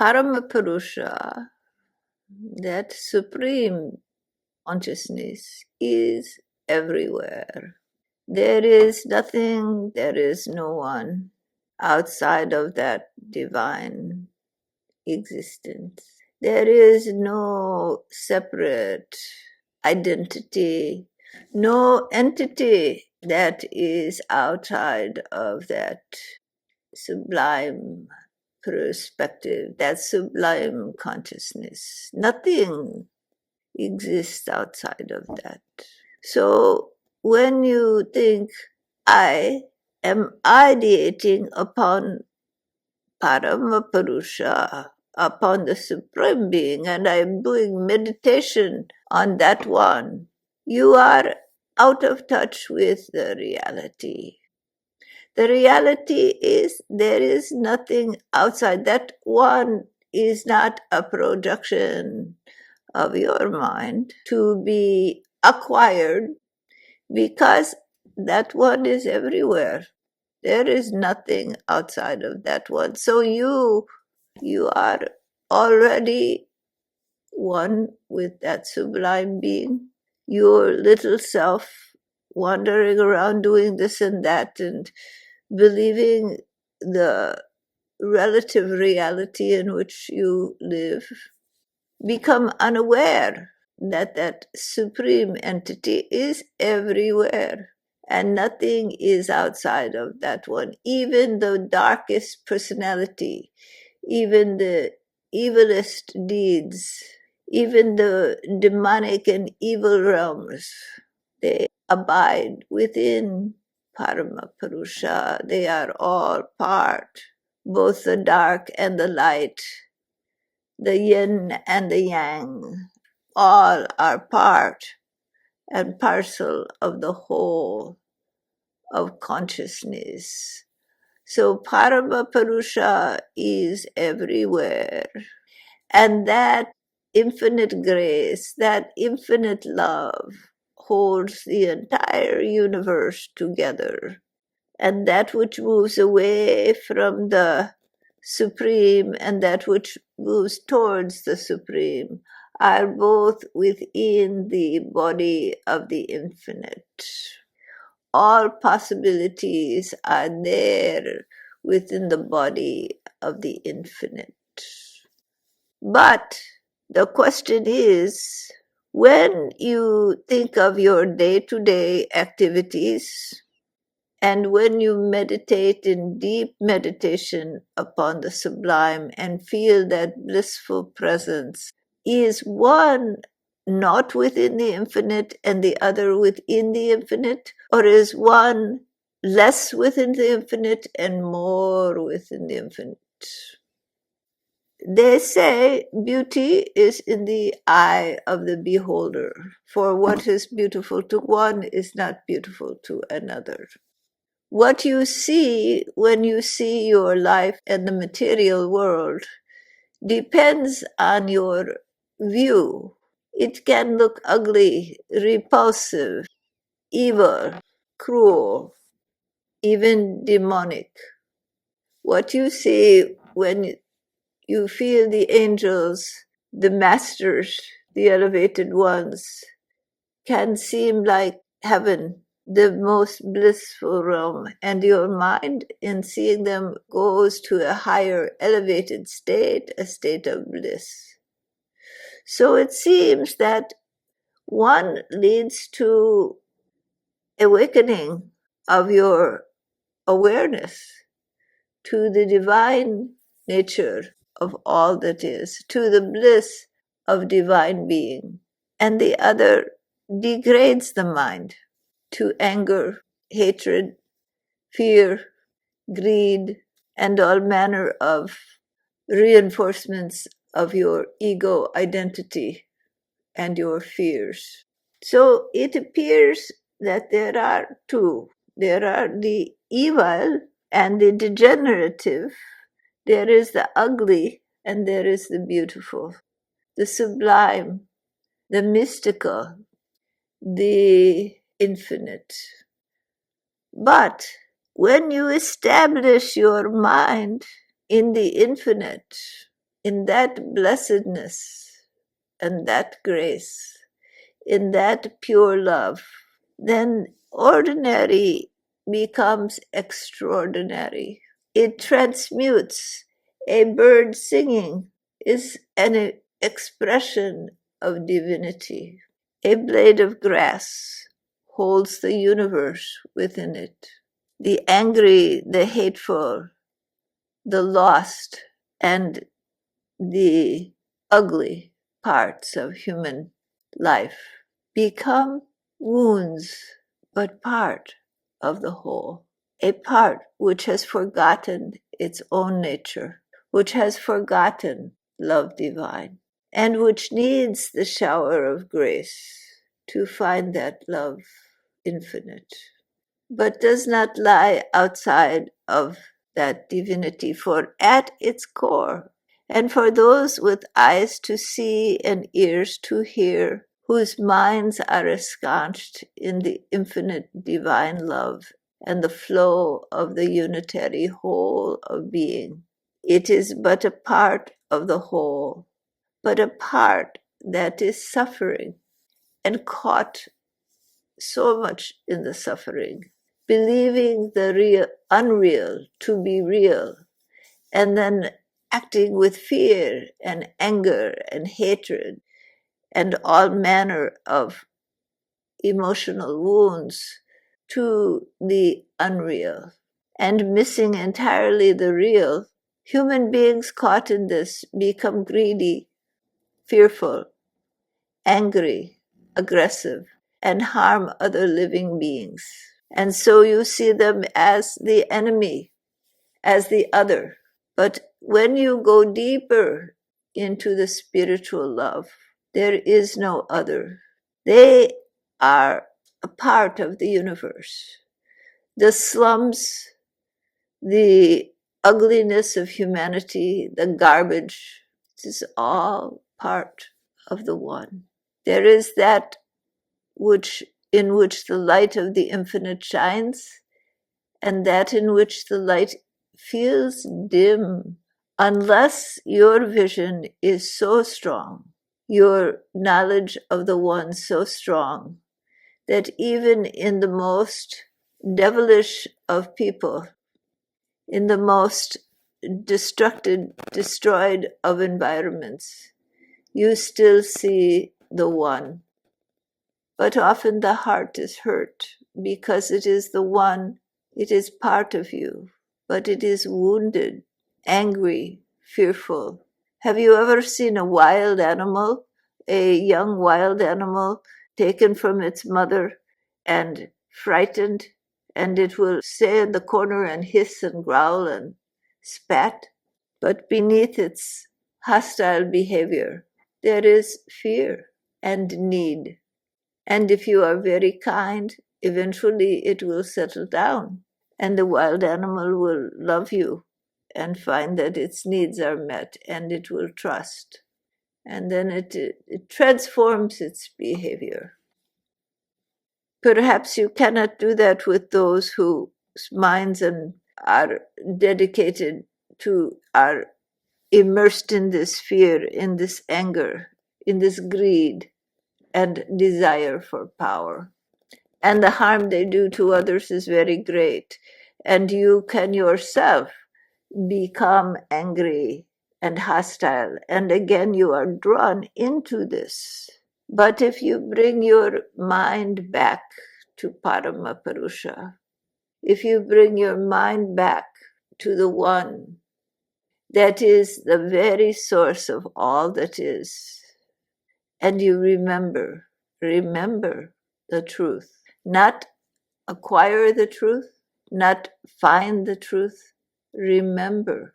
Paramapurusha, that supreme consciousness, is everywhere. There is nothing, there is no one outside of that divine existence. There is no separate identity, no entity that is outside of that sublime perspective, that sublime consciousness. Nothing exists outside of that. So when you think, I am ideating upon Paramapurusha, upon the Supreme Being, and I am doing meditation on that one, you are out of touch with the reality. The reality is there is nothing outside. That one is not a projection of your mind to be acquired, because that one is everywhere. There is nothing outside of that one. So you are already one with that sublime being. Your little self wandering around doing this and that and believing the relative reality in which you live, become unaware that that supreme entity is everywhere and nothing is outside of that one. Even the darkest personality, even the evilest deeds, even the demonic and evil realms, they abide within Paramapurusha. They are all part, both the dark and the light, the yin and the yang, all are part and parcel of the whole of consciousness. So Paramapurusha is everywhere. And that infinite grace, that infinite love holds the entire universe together. And that which moves away from the Supreme and that which moves towards the Supreme are both within the body of the infinite. All possibilities are there within the body of the infinite. But the question is, when you think of your day-to-day activities, and when you meditate in deep meditation upon the sublime and feel that blissful presence, is one not within the infinite and the other within the infinite? Or is one less within the infinite and more within the infinite? They say beauty is in the eye of the beholder, for what is beautiful to one is not beautiful to another. What you see when you see your life and the material world depends on your view. It can look ugly, repulsive, evil, cruel, even demonic. What you see when you feel the angels, the masters, the elevated ones, can seem like heaven, the most blissful realm, and your mind, in seeing them, goes to a higher, elevated state, a state of bliss. So it seems that one leads to awakening of your awareness to the divine nature of all that is, to the bliss of divine being. And the other degrades the mind to anger, hatred, fear, greed, and all manner of reinforcements of your ego identity and your fears. So it appears that there are two. There are the evil and the degenerative. There is the ugly and there is the beautiful, the sublime, the mystical, the infinite. But when you establish your mind in the infinite, in that blessedness and that grace, in that pure love, then ordinary becomes extraordinary. It transmutes. A bird singing is an expression of divinity. A blade of grass holds the universe within it. The angry, the hateful, the lost, and the ugly parts of human life become wounds, but part of the whole. A part which has forgotten its own nature, which has forgotten love divine, and which needs the shower of grace to find that love infinite, but does not lie outside of that divinity, for at its core, and for those with eyes to see and ears to hear, whose minds are ensconced in the infinite divine love and the flow of the unitary whole of being. It is but a part of the whole, but a part that is suffering and caught so much in the suffering, believing the real unreal to be real, and then acting with fear and anger and hatred and all manner of emotional wounds to the unreal, and missing entirely the real. Human beings caught in this become greedy, fearful, angry, aggressive, and harm other living beings. And so you see them as the enemy, as the other. But when you go deeper into the spiritual love, there is no other. They are a part of the universe. The slums, the ugliness of humanity, the garbage, this is all part of the one. There is that which in which the light of the infinite shines, and that in which the light feels dim, unless your vision is so strong, your knowledge of the one so strong, that even in the most devilish of people, in the most destroyed of environments, you still see the one. But often the heart is hurt because it is the one, it is part of you, but it is wounded, angry, fearful. Have you ever seen a wild animal, a young wild animal taken from its mother and frightened, and it will stay in the corner and hiss and growl and spat? But beneath its hostile behavior, there is fear and need. And if you are very kind, eventually it will settle down, and the wild animal will love you and find that its needs are met, and it will trust. And then it transforms its behavior. Perhaps you cannot do that with those whose minds are dedicated to, are immersed in this fear, in this anger, in this greed and desire for power. And the harm they do to others is very great. And you can yourself become angry and hostile. And again, you are drawn into this. But if you bring your mind back to Parampurusha, if you bring your mind back to the one that is the very source of all that is, and you remember the truth, not acquire the truth, not find the truth, remember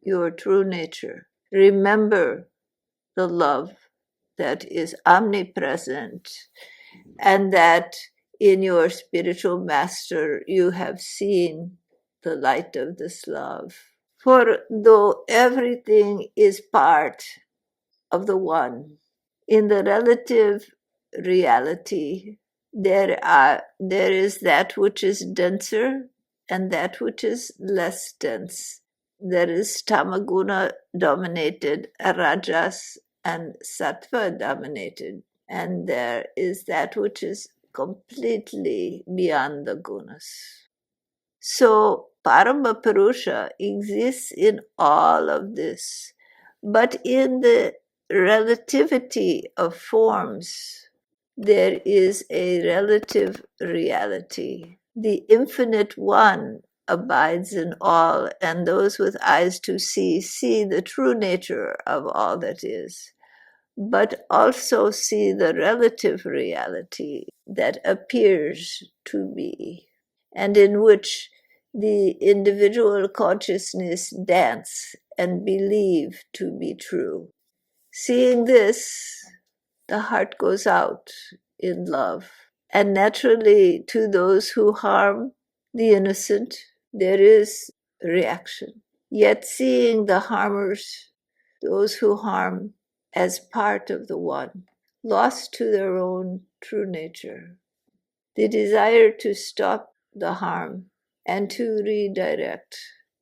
your true nature. Remember the love that is omnipresent, and that in your spiritual master you have seen the light of this love. For though everything is part of the one, in the relative reality, there is that which is denser and that which is less dense. there is tamaguna dominated, rajas and sattva dominated, and there is that which is completely beyond the gunas. So Parama Purusha exists in all of this, but in the relativity of forms, there is a relative reality. The infinite one abides in all, and those with eyes to see the true nature of all that is, but also see the relative reality that appears to be, and in which the individual consciousness dance and believe to be true. Seeing this, the heart goes out in love. And naturally, to those who harm the innocent, there is reaction. Yet seeing the harmers, those who harm, as part of the one, lost to their own true nature, the desire to stop the harm and to redirect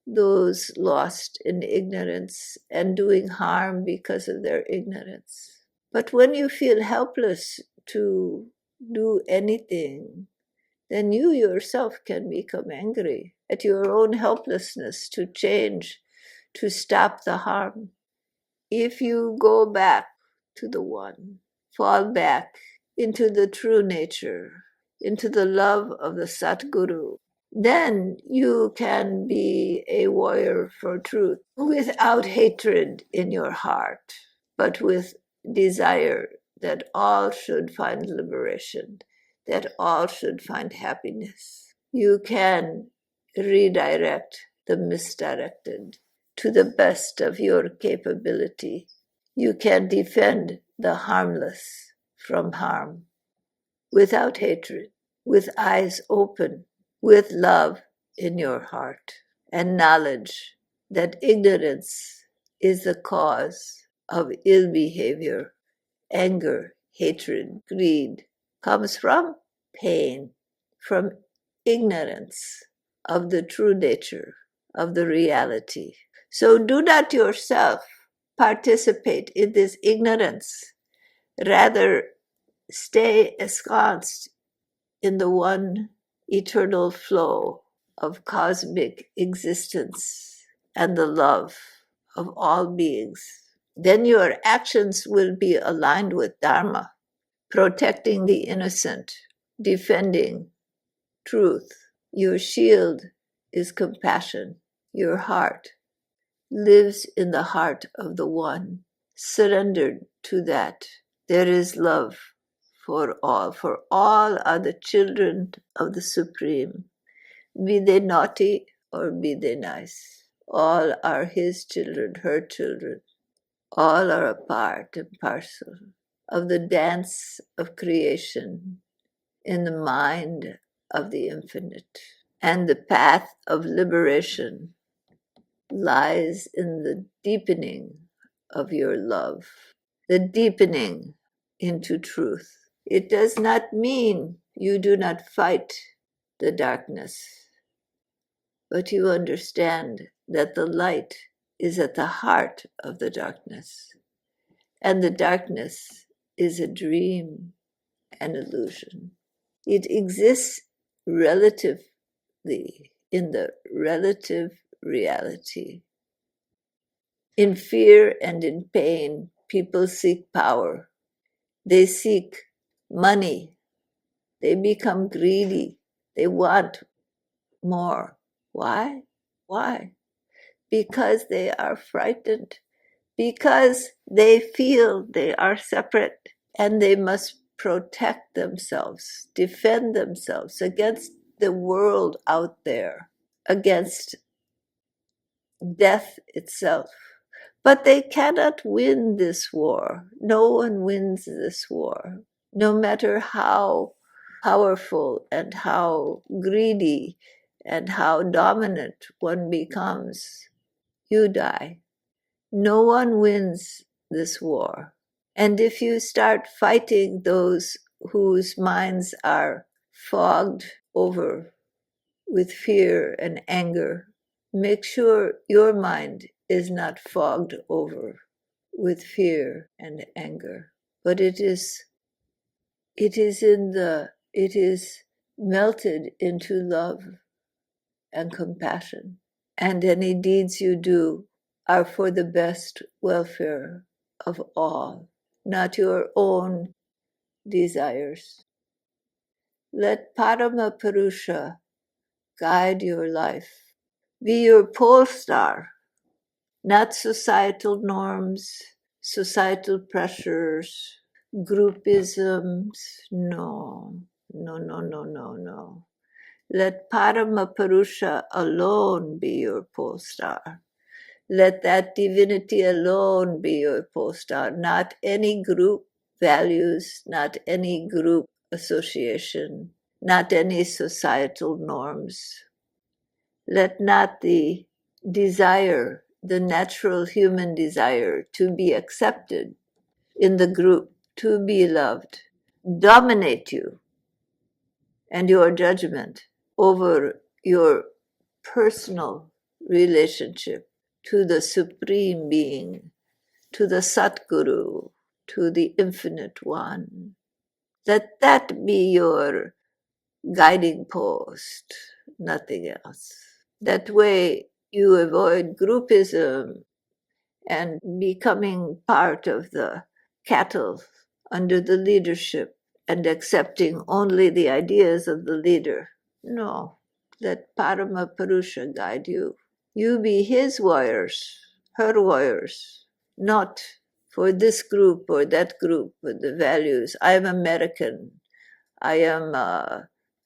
those lost in ignorance and doing harm because of their ignorance. But when you feel helpless to do anything, then you yourself can become angry at your own helplessness to change, to stop the harm. If you go back to the one, fall back into the true nature, into the love of the Satguru, then you can be a warrior for truth without hatred in your heart, but with desire that all should find liberation, that all should find happiness. You can redirect the misdirected to the best of your capability. You can defend the harmless from harm without hatred, with eyes open, with love in your heart, and knowledge that ignorance is the cause of ill behavior, anger, hatred, greed, comes from pain, from ignorance of the true nature of the reality. So do not yourself participate in this ignorance. Rather, stay ensconced in the one eternal flow of cosmic existence and the love of all beings. Then your actions will be aligned with Dharma, protecting the innocent, defending truth. Your shield is compassion. Your heart lives in the heart of the One, surrendered to that. There is love for all are the children of the Supreme, be they naughty or be they nice. All are His children, her children. All are a part and parcel of the dance of creation in the mind of the infinite. And the path of liberation lies in the deepening of your love, the deepening into truth. It does not mean you do not fight the darkness, but you understand that the light is at the heart of the darkness, and the darkness is a dream, an illusion. It exists relatively in the relative reality. In fear and in pain, people seek power. They seek money. They become greedy. They want more. Why? Why? Because they are frightened. Because they feel they are separate and they must protect themselves, defend themselves against the world out there, against death itself. But they cannot win this war. No one wins this war, no matter how powerful and how greedy and how dominant one becomes. You die. No one wins this war. And if you start fighting those whose minds are fogged over with fear and anger, make sure your mind is not fogged over with fear and anger, but it is melted into love and compassion. And any deeds you do are for the best welfare of all, not your own desires. Let Parama Purusha guide your life. Be your pole star, not societal norms, societal pressures, groupisms. No, no, no, no, no, no. Let Parama Purusha alone be your pole star. Let that divinity alone be your pole star, not any group values, not any group association, not any societal norms. Let not the desire, the natural human desire to be accepted in the group, to be loved, dominate you and your judgment over your personal relationship to the Supreme Being, to the Satguru, to the Infinite One. Let that be your guiding post, nothing else. That way you avoid groupism and becoming part of the cattle under the leadership and accepting only the ideas of the leader. No, let Parama Purusha guide you. You be his warriors, her warriors, not for this group or that group with the values. I am American. I am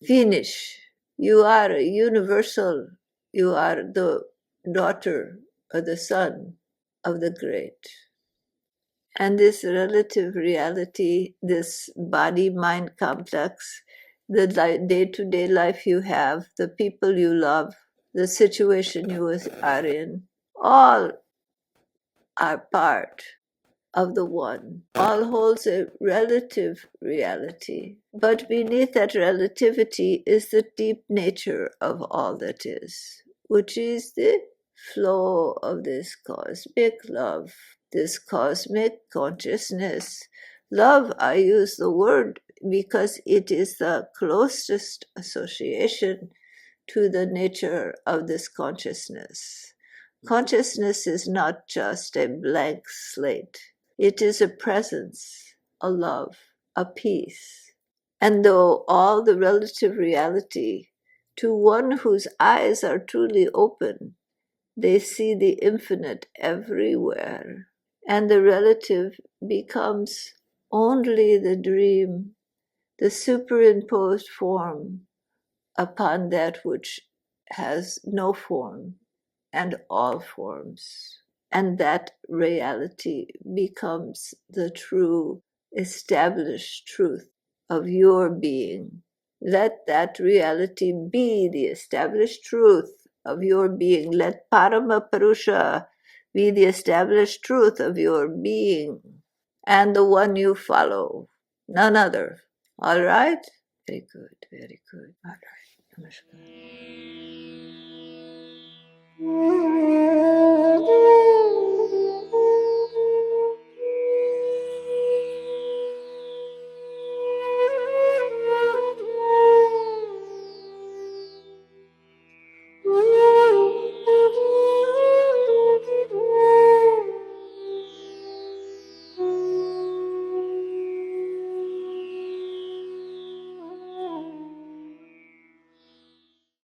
Finnish. You are universal. You are the daughter or the son of the great. And this relative reality, this body-mind complex, the day-to-day life you have, the people you love, the situation you are in, all are part of the one. All holds a relative reality. But beneath that relativity is the deep nature of all that is, which is the flow of this cosmic love, this cosmic consciousness. Love, I use the word because it is the closest association to the nature of this consciousness. Consciousness is not just a blank slate. It is a presence, a love, a peace. And though all the relative reality, to one whose eyes are truly open, they see the infinite everywhere. And the relative becomes only the dream, the superimposed form upon that which has no form and all forms. And that reality becomes the true established truth of your being. Let that reality be the established truth of your being. Let Parama Purusha be the established truth of your being and the one you follow, none other. All right? Very good, very good. All right. Namaskar.